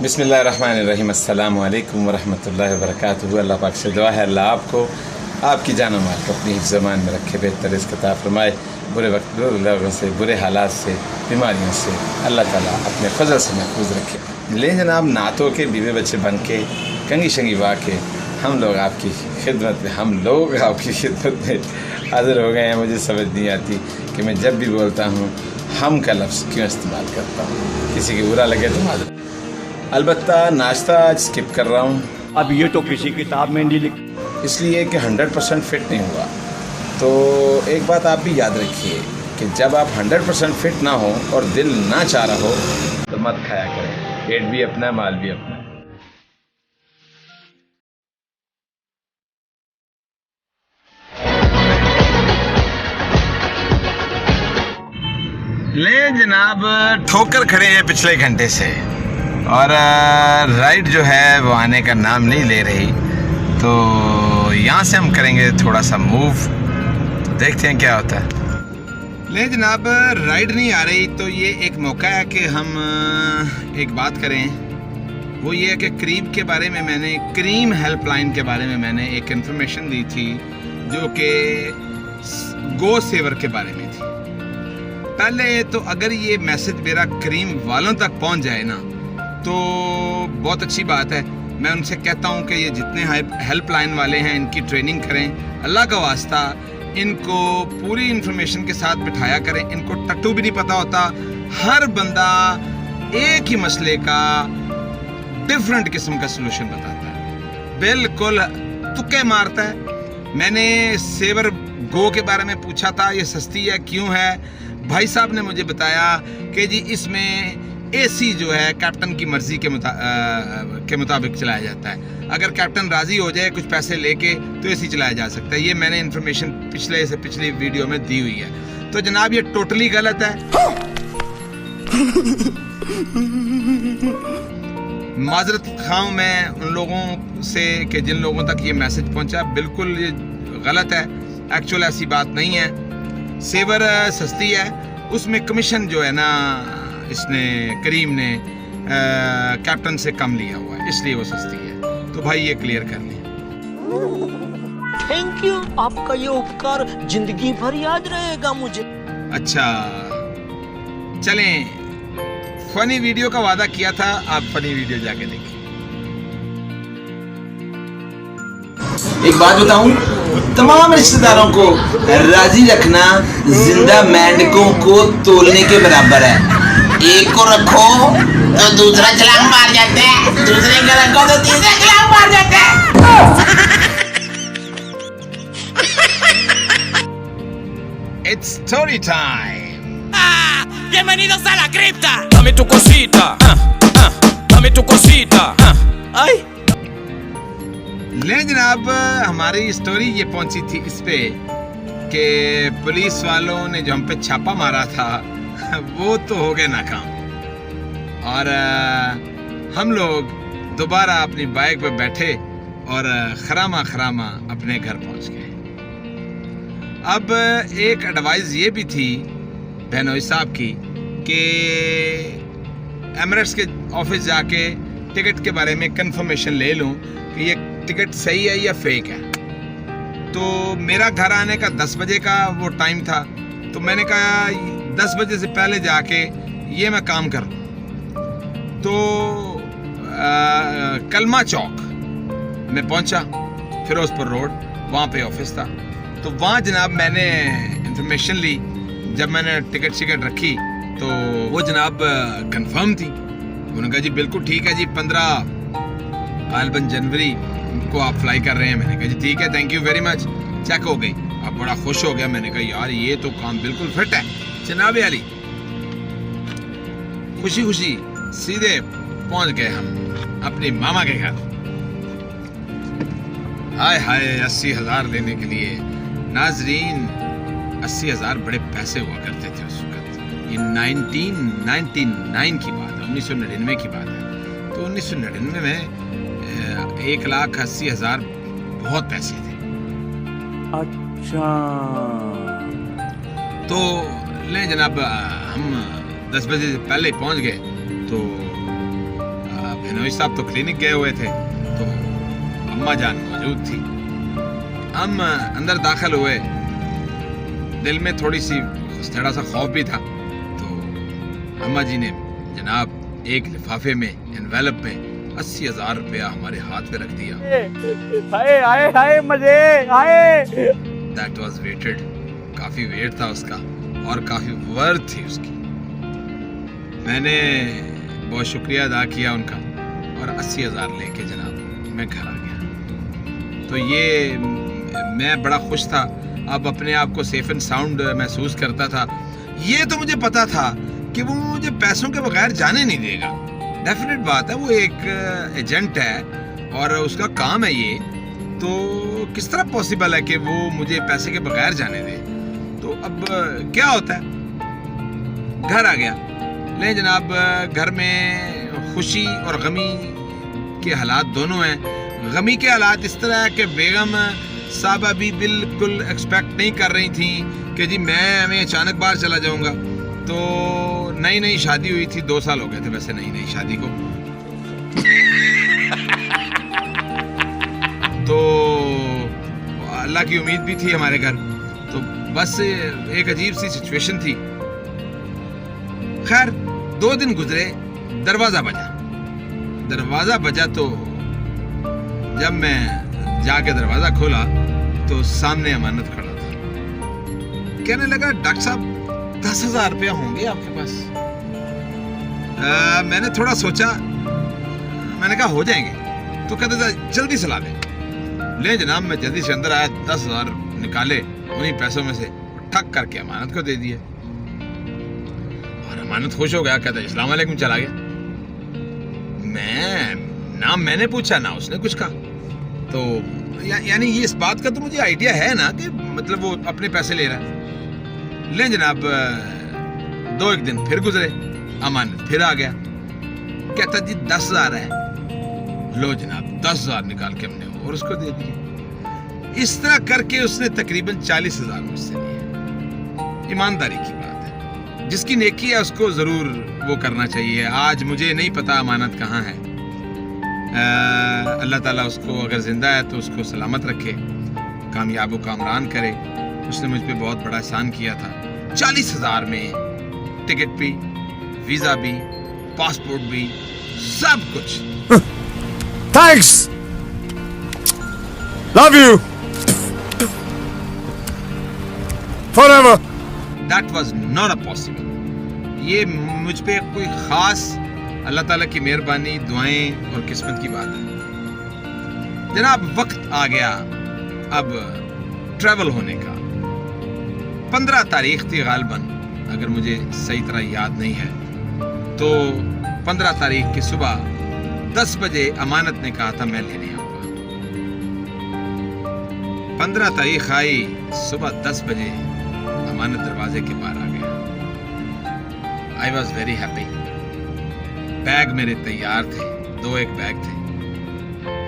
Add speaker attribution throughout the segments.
Speaker 1: बिस्मिल्लाहिर्रहमानिर्रहीम अस्सलामु अलैकुम वरहमतुल्लाहि वबरकातुहू। अल्लाह पाक से दुआ है अल्लाह आपको आपकी जान और माल को अपनी हिफ्ज़ ज़मान में रखे, बेहतर रिज़्क़ अता फरमाए, बुरे वक्त बुरे लोगों से, बुरे हालात से, बीमारियों से अल्लाह ताला अपने फजल से महफूज रखे। ले जनाब, नातों के बीवे बच्चे बन के कंगी शंगी वाह के हम लोग आपकी खिदमत में हाज़िर हो गए हैं। मुझे समझ नहीं आती कि मैं जब भी बोलता हूँ हम का लफ्ज़ क्यों इस्तेमाल करता हूँ, किसी की बुरा लगे तो माज़रत। अलबत्ता नाश्ता आज स्किप कर रहा हूँ।
Speaker 2: अब ये तो किसी किताब में नहीं लिख,
Speaker 1: इसलिए कि 100% फिट नहीं हुआ। तो एक बात आप भी याद रखिए कि जब आप 100% फिट ना हो और दिल ना चाह रहा हो तो मत खाया करें। पेट भी अपना, माल भी अपना। ले जनाब, ठोकर खड़े हैं पिछले घंटे से और राइड जो है वो आने का नाम नहीं ले रही। तो यहाँ से हम करेंगे थोड़ा सा मूव, तो देखते हैं क्या होता है। ले जनाब, राइड नहीं आ रही तो ये एक मौका है कि हम एक बात करें। वो ये है कि क्रीम हेल्पलाइन के बारे में मैंने एक इन्फॉर्मेशन दी थी जो कि गो सेवर के बारे में थी। पहले तो अगर ये मैसेज मेरा क्रीम वालों तक पहुंच जाए ना तो बहुत अच्छी बात है। मैं उनसे कहता हूं कि ये जितने हेल्पलाइन वाले हैं इनकी ट्रेनिंग करें, अल्लाह का वास्ता इनको पूरी इन्फॉर्मेशन के साथ बिठाया करें। इनको टट्टू भी नहीं पता होता। हर बंदा एक ही मसले का डिफरेंट किस्म का सलूशन बताता है, बिल्कुल तुक्के मारता है। मैंने सेवर गो के बारे में पूछा था, ये सस्ती है क्यों है। भाई साहब ने मुझे बताया कि जी इसमें एसी जो है कैप्टन की मर्जी के मुताबिक चलाया जाता है। अगर कैप्टन राजी हो जाए कुछ पैसे लेके तो एसी चलाया जा सकता है। ये मैंने इन्फॉर्मेशन पिछली वीडियो में दी हुई है। तो जनाब ये टोटली गलत है। माजरत खाऊं मैं उन लोगों से कि जिन लोगों तक ये मैसेज पहुंचा, बिल्कुल ये गलत है। एक्चुअल ऐसी बात नहीं है। सेवर सस्ती है, उसमें कमीशन जो है ना इसने करीम ने कैप्टन से कम लिया हुआ है, इसलिए वो सस्ती है। तो भाई ये क्लियर कर लें।
Speaker 3: थैंक यू, आपका ये उपकार जिंदगी भर याद रहेगा मुझे।
Speaker 1: अच्छा चलें, फनी वीडियो का वादा किया था, आप फनी वीडियो जाके देखिए।
Speaker 4: एक बात बताऊं, तमाम रिश्तेदारों को राजी रखना जिंदा मेंढकों को तोलने के बराबर है। एक को रखो तो दूसरा छलांग मार जाता है, दूसरे को रखो तो तीसरा छलांग मार जाता है।
Speaker 1: It's story time.
Speaker 5: Bienvenidos a la cripta. Dame tu cosita, dame tu cosita. Ay.
Speaker 1: ले जनाब, हमारी स्टोरी ये पहुंची थी इस पे कि पुलिस वालों ने जो हम पे छापा मारा था वो तो हो गए नाकाम और हम लोग दोबारा अपनी बाइक पे बैठे और खरामा अपने घर पहुंच गए। अब एक एडवाइस ये भी थी बहनोई साहब की कि एमिरेट्स के ऑफिस जाके टिकट के बारे में कंफर्मेशन ले लूं कि ये टिकट सही है या फेक है। तो मेरा घर आने का 10 बजे का वो टाइम था, तो मैंने कहा 10 बजे से पहले जाके ये मैं काम कर लूँ। तो कलमा चौक में पहुंचा, फिरोजपुर रोड, वहाँ पे ऑफिस था। तो वहाँ जनाब मैंने इंफॉर्मेशन ली। जब मैंने टिकट रखी तो वो जनाब कंफर्म थी। उन्होंने कहा जी बिल्कुल ठीक है जी, 15 गालबन जनवरी को आप फ्लाई कर रहे हैं। मैंने कहा जी ठीक है, thank you very much. Check हो गई। अब बड़ा खुश हो गया। मैंने कहा यार ये तो काम बिल्कुल फिट है जनाब अली। खुशी सीधे पहुंच गए हम अपनी मामा के घर। हाय 80,000 लेने के लिए नाजरीन, 80,000 बड़े पैसे हुआ करते थे उस वक्त। ये 1999 की बात है, 1999 की बात है। तो 1999 में 1,80,000 बहुत पैसे थे।
Speaker 2: अच्छा
Speaker 1: तो ले जनाब, हम 10 बजे से पहले पहुंच गए। तो बिनोई साहब तो क्लिनिक गए हुए थे, तो अम्मा जान मौजूद थी। हम अंदर दाखिल हुए, दिल में थोड़ा सा खौफ भी था। तो अम्मा जी ने जनाब एक लिफाफे में, एनवेलप में 80,000 रुपया हमारे हाथ पे रख दिया।
Speaker 2: हाय हाय हाय मजे हाय।
Speaker 1: दैट वाज वेटेड, काफी वेट था उसका और काफी वर्थ थी उसकी। मैंने बहुत शुक्रिया अदा किया उनका और 80,000 लेके जनाब मैं घर आ गया। तो ये मैं बड़ा खुश था, अब अपने आप को सेफ एंड साउंड महसूस करता था। ये तो मुझे पता था कि वो मुझे पैसों के बगैर जाने नहीं देगा। डेफिनेट बात है, वो एक एजेंट है और उसका काम है ये, तो किस तरह पॉसिबल है कि वो मुझे पैसे के बगैर जाने दे। तो अब क्या होता है, घर आ गया। ले जनाब, घर में खुशी और गमी के हालात दोनों हैं। गमी के हालात इस तरह है कि बेगम साहबा भी बिल्कुल एक्सपेक्ट नहीं कर रही थी कि जी मैं अचानक बाहर चला जाऊंगा। तो नई नई शादी हुई थी, 2 साल हो गए थे वैसे नई नई शादी को। तो अल्लाह की उम्मीद भी थी हमारे घर, तो बस एक अजीब सी सिचुएशन थी। खैर 2 दिन गुजरे, दरवाजा बजा तो जब मैं जाके दरवाजा खोला तो सामने अमानत खड़ा था। कहने लगा, डॉक्टर साहब 10,000 रुपया होंगे आपके पास? मैंने थोड़ा सोचा, मैंने कहा हो जाएंगे। तो कहते था जल्दी से ला दे। ले जनाब, मैं जल्दी से अंदर आया, 10,000 निकाले, उन्हीं पैसों में से ठक करके अमानत को दे दिए और अमानत खुश हो गया। कहता अस्सलाम वालेकुम, चला गया। मैंने पूछा ना उसने कुछ कहा। तो यानी ये इस बात का तो मुझे आइडिया है ना कि मतलब वो अपने पैसे ले रहा है। ले जनाब, 2-1 दिन फिर गुजरे, अमानत फिर आ गया। कहता जी 10,000 है। लो जनाब, 10,000 निकाल के हमने और उसको दे दिए। इस तरह करके उसने तकरीबन 40,000 मुझसे लिए। ईमानदारी की बात है, जिसकी नेकी है उसको जरूर वो करना चाहिए। आज मुझे नहीं पता अमानत कहाँ है। अल्लाह ताला उसको अगर जिंदा है तो उसको सलामत रखे, कामयाब व कामरान करे। उसने मुझ पे बहुत बड़ा एहसान किया था। 40,000 में टिकट भी, वीजा भी, पासपोर्ट भी, सब कुछ।
Speaker 6: Thanks, love you forever.
Speaker 1: That was not a possible. ये मुझ पे कोई खास अल्लाह ताला की मेहरबानी, दुआएं और किस्मत की बात है। जनाब वक्त आ गया अब ट्रैवल होने का। 15 तारीख थी गालिबन, अगर मुझे सही तरह याद नहीं है तो 15 तारीख की सुबह 10 बजे अमानत ने कहा था मैं लेने आऊंगा। 15 तारीख आई, सुबह 10 बजे अमानत दरवाजे के पार आ गया। I was very happy. Bag मेरे तैयार थे, 2-1 बैग थे।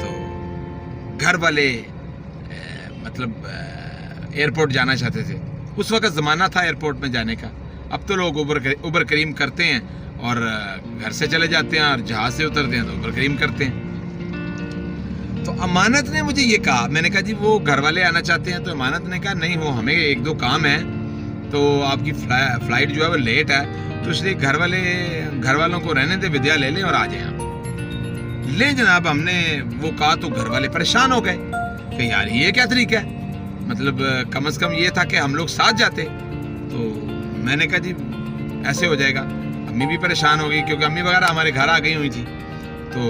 Speaker 1: तो घर वाले मतलब एयरपोर्ट जाना चाहते थे। उस वक्त ज़माना था एयरपोर्ट में जाने का। अब तो लोग उबर करीम करते हैं और घर से चले जाते हैं और जहाज़ से उतरते हैं तो उबर करीम करते हैं। तो अमानत ने मुझे ये कहा, मैंने कहा जी वो घर वाले आना चाहते हैं। तो अमानत ने कहा नहीं, वो हमें 1-2 काम है, तो आपकी फ्लाइट जो है वो लेट है, तो इसलिए घर वालों को रहने दे, विद्या ले लें और आ जाएं आप। ले जनाब, हमने वो कहा तो घर वाले परेशान हो गए कि यार ये क्या तरीका है, मतलब कम से कम ये था कि हम लोग साथ जाते। तो मैंने कहा जी ऐसे हो जाएगा। अम्मी भी परेशान हो गई क्योंकि अम्मी वगैरह हमारे घर आ गई हुई थी। तो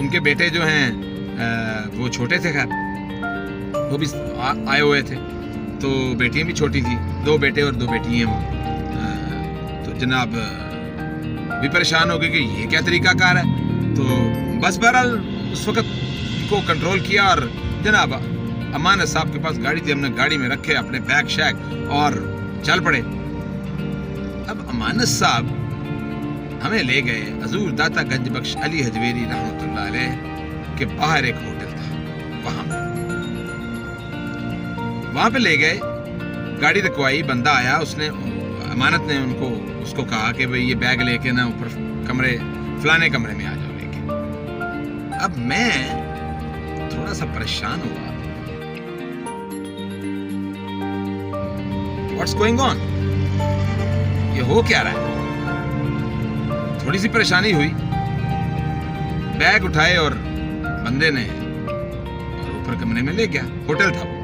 Speaker 1: उनके बेटे जो हैं वो छोटे थे, खैर वो भी आए हुए थे। तो बेटियां भी छोटी थी, 2 बेटे और 2 बेटी हैं वो। तो जनाब भी परेशान हो गए कि ये क्या तरीकाकार है। तो बस बहरहाल उस वक्त उनको कंट्रोल किया और जनाब अमानत साहब के पास गाड़ी थी, हमने गाड़ी में रखे अपने बैग शैग और चल पड़े। अब अमानत साहब हमें ले गए हजूर दाता गंज बख्श अली हजवेरी रहमतुल्लाह अलैह के बाहर एक होटल था, वहां पे ले गए। गाड़ी रखवाई, बंदा आया, उसने अमानत ने उसको कहा कि भाई ये बैग लेके ना ऊपर कमरे, फलाने कमरे में आ जाओ लेके। अब मैं थोड़ा सा परेशान हुआ। What's going on? ये हो क्या रहा है? थोड़ी सी परेशानी हुई, बैग उठाए और बंदे ने और ऊपर कमरे में ले गया। होटल था वो,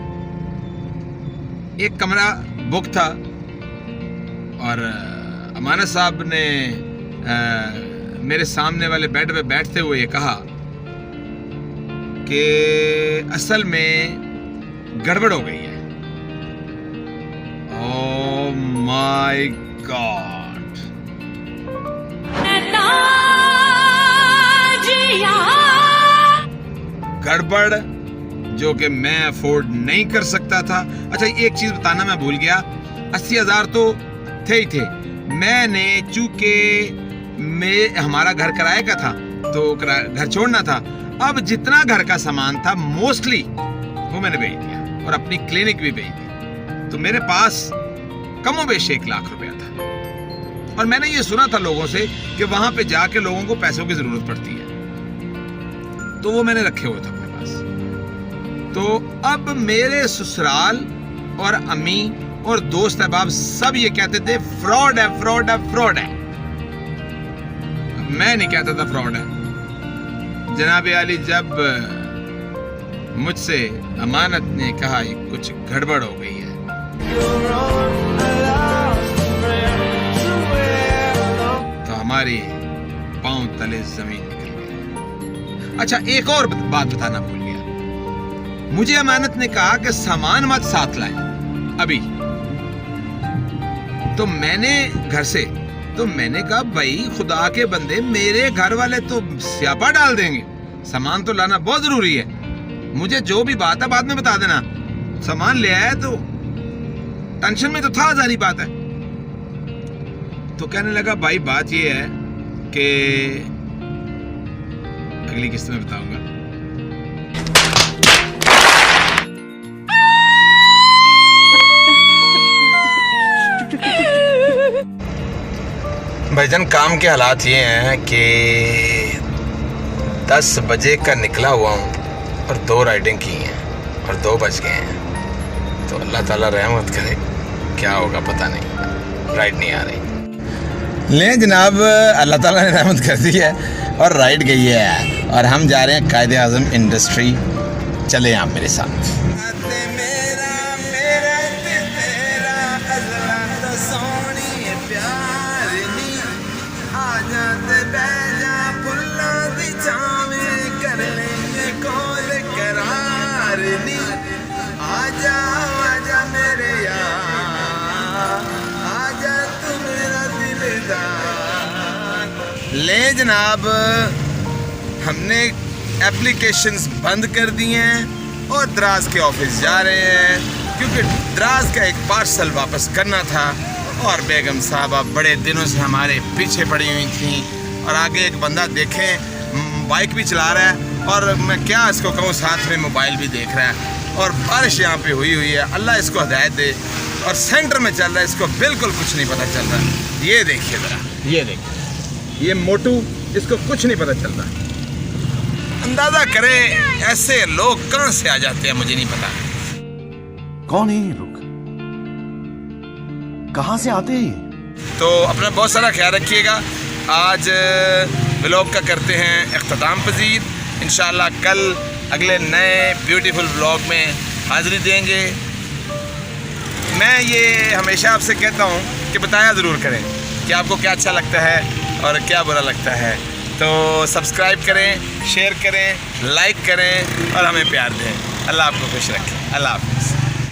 Speaker 1: एक कमरा बुक था और अमानत साहब ने मेरे सामने वाले बेड पे बैठते हुए ये कहा कि असल में गड़बड़ हो गई है। ओह माय गॉड, गड़बड़ जो कि मैं अफोर्ड नहीं कर सकता था। अच्छा, एक चीज बताना मैं भूल गया, 80,000 तो थे ही थे। मैंने चूंकि हमारा घर किराए का था तो घर छोड़ना था, अब जितना घर का सामान था मोस्टली वो मैंने बेच दिया और अपनी क्लिनिक भी बेच दी। तो मेरे पास कमोबेश 1 लाख रुपया था और मैंने ये सुना था लोगों से कि वहां पे जाके लोगों को पैसों की जरूरत पड़ती है, तो वो मैंने रखे हुए थे अपने पास। तो अब मेरे ससुराल और अम्मी और दोस्त अहबाब सब ये कहते थे फ्रॉड है, फ्रॉड है, फ्रॉड है। मैं नहीं कहता था फ्रॉड है। जनाब आली, जब मुझसे अमानत ने कहा ये कुछ गड़बड़ हो गई है, तो हमारी पांव तले जमीन निकल गई। अच्छा, एक और बात बताना भूल गया, मुझे अमानत ने कहा कि सामान मत साथ लाए अभी। तो मैंने घर से मैंने कहा भाई खुदा के बंदे, मेरे घर वाले तो स्यापा डाल देंगे, सामान तो लाना बहुत जरूरी है। मुझे जो भी बात है बाद में बता देना, सामान ले आया तो टेंशन में तो था, सारी बात है। तो कहने लगा भाई बात ये है कि अगली किस्त में बताऊंगा। भाईजान, काम के हालात ये हैं कि 10 बजे का निकला हुआ हूँ और 2 राइडिंग की हैं और 2 बज गए हैं। तो अल्लाह ताला रहमत करे, क्या होगा पता नहीं, राइड नहीं आ रही। ले जनाब, अल्लाह ताला ने रहमत कर दी है और राइड गई है और हम जा रहे हैं कायदे आज़म इंडस्ट्री। चले आप मेरे साथ। ले जनाब, हमने एप्लीकेशंस बंद कर दी हैं और द्रास के ऑफिस जा रहे हैं क्योंकि द्रास का एक पार्सल वापस करना था और बेगम साहबा बड़े दिनों से हमारे पीछे पड़ी हुई थी और आगे एक बंदा देखें बाइक भी चला रहा है और मैं क्या इसको कहूँ, साथ में मोबाइल भी देख रहा है और बारिश यहाँ पे हुई है। अल्लाह इसको हिदायत दे। और सेंटर में चल रहा है, इसको बिल्कुल कुछ नहीं पता चल रहा। ये देखिए ज़रा, ये देखिए, ये मोटू, इसको कुछ नहीं पता चल रहा। अंदाजा करे ऐसे लोग कहाँ से आ जाते हैं, मुझे नहीं पता।
Speaker 6: कौन है ये लोग, कहाँ से आते हैं?
Speaker 1: तो अपना बहुत सारा ख्याल रखिएगा। आज व्लॉग का करते हैं इख्तिताम पजीर। इंशाल्लाह कल अगले नए ब्यूटीफुल व्लॉग में हाज़िरी देंगे। मैं ये हमेशा आपसे कहता हूँ कि बताया ज़रूर करें कि आपको क्या अच्छा लगता है और क्या बुरा लगता है। तो सब्सक्राइब करें, शेयर करें, लाइक करें और हमें प्यार दें। अल्लाह आपको खुश रखे। अल्लाह हाफ़िज़।